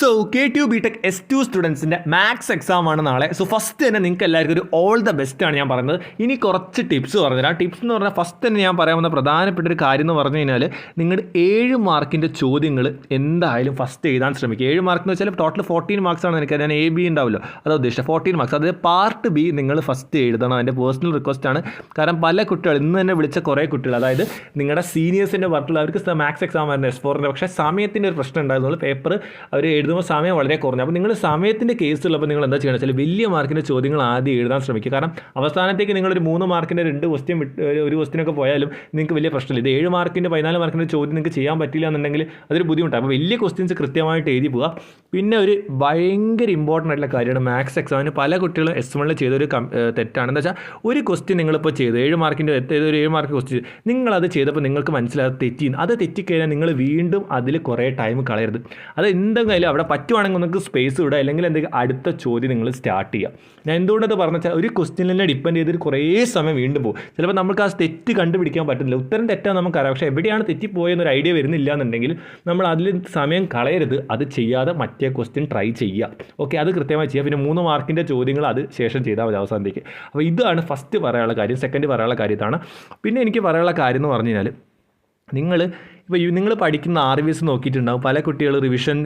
So K2 BTech S2 സ്റ്റുഡൻസിൻ്റെ maths exam ആണ് നാളെ. സോ ഫസ്റ്റ് തന്നെ നിങ്ങൾക്ക് എല്ലാവർക്കും ഒരു ഓൾ ദ ബെസ്റ്റ് ആണ് ഞാൻ പറയുന്നത്. ഇനി കുറച്ച് ടിപ്സ് പറഞ്ഞുതരാം. ടിപ്സ് എന്ന് പറഞ്ഞാൽ ഫസ്റ്റ് തന്നെ ഞാൻ പറയാവുന്ന പ്രധാനപ്പെട്ട ഒരു കാര്യം എന്ന് പറഞ്ഞു കഴിഞ്ഞാൽ നിങ്ങളുടെ 7 മാർക്കിൻ്റെ ചോദ്യങ്ങൾ എന്തായാലും ഫസ്റ്റ് എഴുതാൻ ശ്രമിക്കുക. 7 മാർക്ക് എന്ന് വെച്ചാൽ ടോട്ടൽ 14 മാർക്സ് ആണ്. എനിക്ക് ഞാൻ A B ഉണ്ടാവുമല്ലോ, അത് ഉദ്ദേശിച്ചത് 14 മാർക്സ്. അത് പാർട്ട് ബി നിങ്ങൾ ഫസ്റ്റ് എഴുതണം. എൻ്റെ പേഴ്സണൽ റിക്വസ്റ്റ് ആണ്. കാരണം പല കുട്ടികൾ ഇന്ന് തന്നെ വിളിച്ച കുറേ കുട്ടികൾ, അതായത് നിങ്ങളുടെ സീനിയേഴ്സിൻ്റെ വർക്കിൽ അവർക്ക് മാത്സ് എക്സാം ആയിരുന്നു S4ൻ്റെ, പക്ഷേ സമയത്തിൻ്റെ ഒരു പ്രശ്നം ഉണ്ടായിരുന്നുള്ളൂ. പേപ്പർ അവർ എഴുതുമ്പോൾ സമയം വളരെ കുറഞ്ഞു. അപ്പോൾ നിങ്ങൾ സമയത്തിൻ്റെ കേസുള്ളപ്പോൾ നിങ്ങൾ എന്താ ചെയ്യണം വെച്ചാൽ വലിയ മാർക്കിൻ്റെ ചോദ്യങ്ങൾ ആദ്യം എഴുതാൻ ശ്രമിക്കുക. കാരണം അവസാനത്തേക്ക് നിങ്ങളൊരു 3 മാർക്കിൻ്റെ 2 ക്വസ്റ്റ്യൻ ഒരു ക്വസ്റ്റ്യനൊക്കെ പോയാലും നിങ്ങൾക്ക് വലിയ പ്രശ്നമില്ല. ഇത് 7 മാർക്കിൻ്റെ 14 മാർക്കിൻ്റെ ചോദ്യം നിങ്ങൾക്ക് ചെയ്യാൻ പറ്റില്ല എന്നുണ്ടെങ്കിൽ അതൊരു ബുദ്ധിമുട്ടാണ്. അപ്പോൾ വലിയ ക്വസ്റ്റ്യൻസ് കൃത്യമായിട്ട് എഴുതി പോവുക. പിന്നെ ഒരു ഭയങ്കര ഇമ്പോർട്ടൻ്റ് ആയിട്ടുള്ള കാര്യമാണ് മാത്സ് എക്സാമിന് പല കുട്ടികളും S1 ചെയ്തൊരു തെറ്റാണ്. എന്താ വെച്ചാൽ ഒരു ക്വസ്റ്റ്യൻ നിങ്ങളിപ്പോൾ ചെയ്തു 7 മാർക്കിൻ്റെ ഏതൊരു 7 മാർക്ക് ക്വസ്റ്റ്യൻ നിങ്ങളത് ചെയ്തപ്പോൾ നിങ്ങൾക്ക് മനസ്സിലായത് തെറ്റിയെന്ന്. അത് തെറ്റിക്കഴിഞ്ഞാൽ നിങ്ങൾ വീണ്ടും അതിൽ കുറേ ടൈം കളയരുത്. അത് എന്തെങ്കിലും അവിടെ പറ്റുവാണെങ്കിൽ നിങ്ങൾക്ക് സ്പേസ് വിടുക, അല്ലെങ്കിൽ എന്തെങ്കിലും അടുത്ത ചോദ്യം നിങ്ങൾ സ്റ്റാർട്ട് ചെയ്യുക. ഞാൻ എന്തുകൊണ്ടത് പറഞ്ഞു വെച്ചാൽ ഒരു ക്വസ്റ്റ്യനിൽ തന്നെ ഡിപ്പെൻഡ് ചെയ്തിട്ട് കുറേ സമയം വീണ്ടും പോകും. ചിലപ്പോൾ നമുക്ക് ആ തെറ്റ് കണ്ടുപിടിക്കാൻ പറ്റുന്നില്ല. ഉത്തരം തെറ്റാൻ നമുക്കറിയാം, പക്ഷേ എവിടെയാണ് തെറ്റിപ്പോയെന്നൊരു ഐഡിയ വരുന്നില്ല എന്നുണ്ടെങ്കിൽ നമ്മൾ അതിൽ സമയം കളയരുത്. അത് ചെയ്യാതെ മറ്റേ ക്വസ്റ്റ്യൻ ട്രൈ ചെയ്യുക. ഓക്കെ, അത് കൃത്യമായി ചെയ്യുക. പിന്നെ 3 മാർക്കിൻ്റെ ചോദ്യങ്ങൾ അത് ശേഷം ചെയ്താൽ മതി അവസാനത്തേക്ക്. അപ്പോൾ ഇതാണ് ഫസ്റ്റ് പറയാനുള്ള കാര്യം. സെക്കൻഡ് പറയാനുള്ള കാര്യം ഇതാണ്. പിന്നെ എനിക്ക് പറയാനുള്ള കാര്യം എന്ന് പറഞ്ഞു കഴിഞ്ഞാൽ നിങ്ങൾ പഠിക്കുന്ന RVS നോക്കിയിട്ടുണ്ടാവും. പല കുട്ടികൾ റിവിഷൻ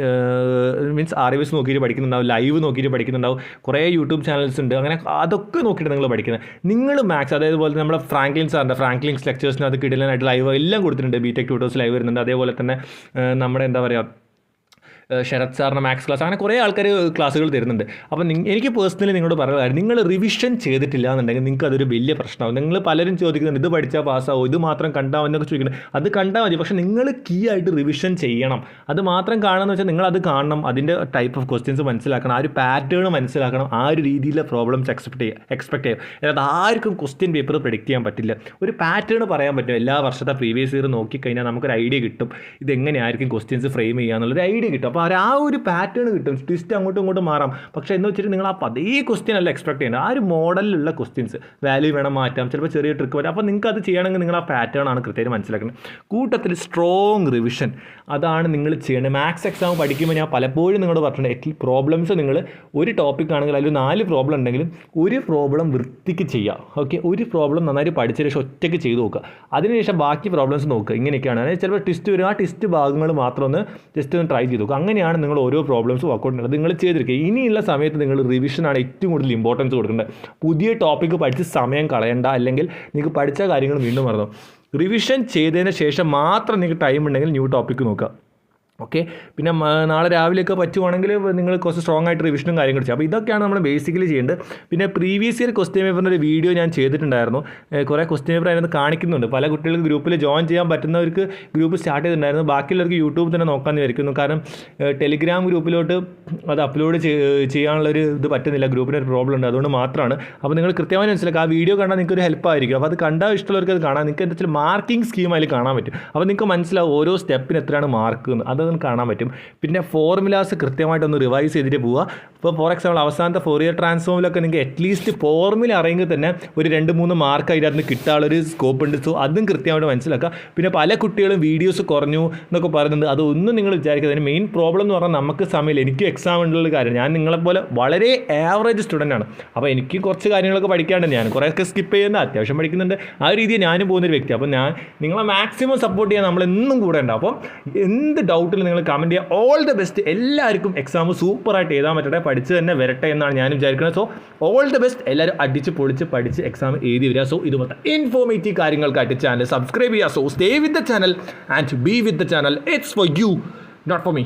മീൻസ് RVS നോക്കിയിട്ട് പഠിക്കുന്നുണ്ടാവും, ലൈവ് നോക്കിയിട്ട് പഠിക്കുന്നുണ്ടാവും, കുറേ യൂട്യൂബ് ചാനൽസ് ഉണ്ട്. അങ്ങനെ അതൊക്കെ നോക്കിയിട്ട് നിങ്ങൾ പഠിക്കുന്നത്. നിങ്ങൾ മാത്സ് അതേപോലെ നമ്മുടെ ഫ്രാങ്ക്ലിൻസ് ലെക്ചേഴ്സിന് അത് കിടലാനായിട്ട് ലൈവ് എല്ലാം കൊടുത്തിട്ടുണ്ട്. BTech ട്യൂട്ടേഴ്സ് ലൈവ് വരുന്നുണ്ട്. അതേപോലെ തന്നെ നമ്മുടെ എന്താ പറയുക ശരത് സാറിൻ്റെ മാത്സ് ക്ലാസ്, അങ്ങനെ കുറേ ആൾക്കാർ ക്ലാസ്സുകൾ തരുന്നുണ്ട്. അപ്പോൾ എനിക്ക് പേഴ്സണലി നിങ്ങളോട് പറയുന്ന കാര്യം, നിങ്ങൾ റിവിഷൻ ചെയ്തിട്ടില്ല എന്നുണ്ടെങ്കിൽ നിങ്ങൾക്ക് അതൊരു വലിയ പ്രശ്നമാകും. നിങ്ങൾ പലരും ചോദിക്കുന്നുണ്ട് ഇത് പഠിച്ചാൽ പാസ്സാവും, ഇത് മാത്രം കണ്ടാൽ എന്നൊക്കെ ചോദിക്കുന്നത്. അത് കണ്ടാൽ മതി, പക്ഷേ നിങ്ങൾ കീ ആയിട്ട് റിവിഷൻ ചെയ്യണം. അത് മാത്രം കാണുമെന്ന് വെച്ചാൽ നിങ്ങളത് കാണണം, അതിൻ്റെ ടൈപ്പ് ഓഫ് ക്വസ്റ്റ്യൻസ് മനസ്സിലാക്കണം, ആ ഒരു പാറ്റേൺ മനസ്സിലാക്കണം, ആ ഒരു രീതിയിലെ പ്രോബ്ലംസ് എക്സ്പെക്ട് ചെയ്യുക. അതായത് ആർക്കും ക്വസ്റ്റ്യൻ പേപ്പർ പ്രെഡിക്റ്റ് ചെയ്യാൻ പറ്റില്ല. ഒരു പാറ്റേൺ പറയാൻ പറ്റും. എല്ലാ വർഷത്തെ പ്രീവിയസ് ഇയർ നോക്കിക്കഴിഞ്ഞാൽ നമുക്കൊരു ഐഡിയ കിട്ടും, ഇതെങ്ങനെയായിരിക്കും ക്വസ്റ്റ്യൻസ് ഫ്രെയിം ചെയ്യുക എന്നുള്ളൊരു ഐഡിയ കിട്ടും. അപ്പോൾ ആ ഒരു പാറ്റേൺ കിട്ടും. ട്വിസ്റ്റ് അങ്ങോട്ടും ഇങ്ങോട്ടും മാറാം, പക്ഷേ എന്ന് വെച്ചിട്ട് നിങ്ങൾ അതേ ക്വസ്റ്റ്യൻ അല്ല എക്സ്പെക്ട് ചെയ്യുന്നത്. ആ ഒരു മോഡലിലുള്ള ക്വസ്റ്റ്യൻസ് വാല്യൂ വേണം മാറ്റാം, ചിലപ്പോൾ ചെറിയ ട്രിക്ക് പറ്റും. അപ്പോൾ നിങ്ങൾക്ക് അത് ചെയ്യണമെങ്കിൽ നിങ്ങൾ ആ പാറ്റേൺ ആണ് കൃത്യമായിട്ട് മനസ്സിലാക്കുന്നത്. കൂട്ടത്തിൽ സ്ട്രോങ് റിവിഷൻ അതാണ് നിങ്ങൾ ചെയ്യേണ്ടത്. മാത്സ് എക്സാം പഠിക്കുമ്പോൾ ഞാൻ പലപ്പോഴും നിങ്ങളോട് പറഞ്ഞിട്ടുണ്ട്, പ്രോബ്ലംസ് നിങ്ങൾ ഒരു ടോപ്പിക് ആണെങ്കിൽ അതിൽ 4 പ്രോബ്ലം ഉണ്ടെങ്കിലും ഒരു പ്രോബ്ലം വൃത്തിക്ക് ചെയ്യുക. ഓക്കെ, ഒരു പ്രോബ്ലം നന്നായിട്ട് പഠിച്ച ശേഷം ഒറ്റയ്ക്ക് ചെയ്ത് നോക്കുക. അതിനുശേഷം ബാക്കി പ്രോബ്ലംസ് നോക്കുക. ഇങ്ങനെയൊക്കെയാണ്. അതായത് ചിലപ്പോൾ ട്വിസ്റ്റ് വരും, ആ ട്വിസ്റ്റ് ഭാഗങ്ങൾ മാത്രം ഒന്ന് ജസ്റ്റ് ഒന്ന് ട്രൈ ചെയ്ത് നോക്കുക. അങ്ങനെയാണ് നിങ്ങൾ ഓരോ പ്രോബ്ലംസ് വർക്കൗട്ട് ചെയ്യുന്നത്. നിങ്ങൾ ചെയ്തിരിക്കുക. ഇനിയുള്ള സമയത്ത് നിങ്ങൾ റിവിഷനാണ് ഏറ്റവും കൂടുതൽ ഇമ്പോർട്ടൻസ് കൊടുക്കേണ്ടത്. പുതിയ ടോപ്പിക്ക് പഠിച്ച് സമയം കളയണ്ട, അല്ലെങ്കിൽ നിങ്ങൾക്ക് പഠിച്ച കാര്യങ്ങൾ വീണ്ടും മറന്നു. റിവിഷൻ ചെയ്തതിന് ശേഷം മാത്രം നിങ്ങൾക്ക് ടൈം ഉണ്ടെങ്കിൽ ന്യൂ ടോപ്പിക്ക് നോക്കുക. ഓക്കെ, പിന്നെ നാളെ രാവിലെയൊക്കെ പറ്റുവാണെങ്കിൽ നിങ്ങൾ കുറച്ച് സ്ട്രോങ് ആയിട്ട് റിവിഷനും കാര്യങ്ങളും ചെയ്യും. അപ്പോൾ ഇതൊക്കെയാണ് നമ്മൾ ബേസിക്കലി ചെയ്യേണ്ടത്. പിന്നെ പ്രീവിയസ് ഇയർ ക്വസ്റ്റ്യൻ പേപ്പറിൻ്റെ ഒരു വീഡിയോ ഞാൻ ചെയ്തിട്ടുണ്ടായിരുന്നു. കുറേ ക്വസ്റ്റ്യൻ പേപ്പർ അതിനകത്ത് കാണിക്കുന്നുണ്ട്. പല കുട്ടികൾക്ക് ഗ്രൂപ്പിൽ ജോയിൻ ചെയ്യാൻ പറ്റുന്നവർക്ക് ഗ്രൂപ്പ് സ്റ്റാർട്ട് ചെയ്തിട്ടുണ്ടായിരുന്നു. ബാക്കിയുള്ളവർക്ക് യൂട്യൂബ് തന്നെ നോക്കാമെന്ന് വിചാരിക്കുന്നു. കാരണം ടെലിഗ്രാം ഗ്രൂപ്പിലോട്ട് അത് അപ്ലോഡ് ചെയ്യാനുള്ളൊരു ഇത് പറ്റുന്നില്ല. ഗ്രൂപ്പിന് ഒരു പ്രോബ്ലം ഉണ്ട്, അതുകൊണ്ട് മാത്രമാണ്. അപ്പോൾ നിങ്ങൾ കൃത്യമായി മനസ്സിലാക്കുക. ആ വീഡിയോ കണ്ടാൽ നിങ്ങൾക്ക് ഒരു ഹെൽപ്പ് ആയിരിക്കും. അപ്പോൾ അത് കണ്ടാൽ ഇഷ്ടമുള്ളവർക്ക് അത് കാണാം. നിങ്ങൾക്ക് എന്താ വെച്ചാൽ മാർക്കിംഗ് സ്കീം അതിൽ കാണാൻ പറ്റും. അപ്പോൾ നിങ്ങൾക്ക് മനസ്സിലാവും ഓരോ സ്റ്റെപ്പിന് എത്രയാണ് മാർക്ക് എന്ന്. അത് കാണാൻ പറ്റും. പിന്നെ ഫോർമുലാസ് കൃത്യമായിട്ടൊന്ന് റിവൈസ് ചെയ്തിട്ട് പോവുക. ഇപ്പോൾ ഫോർ എക്സാമ്പിൾ അവസാനത്തെ ഫോറിയർ ട്രാൻസ്ഫോമിലൊക്കെ നിങ്ങൾക്ക് അറ്റ്ലീസ്റ്റ് ഫോർമുല അറിയെങ്കിൽ തന്നെ ഒരു 2-3 മാർക്ക് അതിനകത്ത് കിട്ടാനുള്ളൊരു സ്കോപ്പ് ഉണ്ട്. സോ അതും കൃത്യമായിട്ട് മനസ്സിലാക്കുക. പിന്നെ പല കുട്ടികളും വീഡിയോസ് കുറഞ്ഞു എന്നൊക്കെ പറയുന്നുണ്ട്. അതൊന്നും നിങ്ങൾ വിചാരിക്കുക. അതിന് മെയിൻ പ്രോബ്ലം എന്ന് പറഞ്ഞാൽ നമുക്ക് സമയമില്ല. എനിക്ക് എക്സാം ഉള്ള കാര്യം, ഞാൻ നിങ്ങളെപ്പോലെ വളരെ ആവറേജ് സ്റ്റുഡൻ്റ് ആണ്. അപ്പോൾ എനിക്ക് കുറച്ച് കാര്യങ്ങളൊക്കെ പഠിക്കാണ്ട് ഞാൻ കുറേയൊക്കെ സ്കിപ്പ് ചെയ്യുന്ന അത്യാവശ്യം പഠിക്കുന്നുണ്ട്. ആ ഒരു രീതിയിൽ ഞാനും പോകുന്നൊരു വ്യക്തി. അപ്പോൾ ഞാൻ നിങ്ങളെ മാക്സിമം സപ്പോർട്ട് ചെയ്യാൻ നമ്മളെന്നും കൂടെ ഉണ്ട്. അപ്പം എന്ത് ഡൗട്ടിൽ നിങ്ങൾ കമൻറ്റ് ചെയ്യുക. All the best. എല്ലാവർക്കും എക്സാം സൂപ്പറായിട്ട് എഴുതാൻ പറ്റട്ടെ, പഠിച്ച് തന്നെ വരട്ടെ എന്നാണ് ഞാൻ വിചാരിക്കുന്നത്. So all the best. എല്ലാവരും അടിച്ച് പൊളിച്ച് പഠിച്ച് എക്സാം എഴുതി വരിക. സോ ഇതുപോലത്തെ ഇൻഫോർമേറ്റീവ് കാര്യങ്ങൾക്കായിട്ട് ചാനൽ സബ്സ്ക്രൈബ് ചെയ്യുക. So stay with the channel and be with the channel. It's for you, not for me.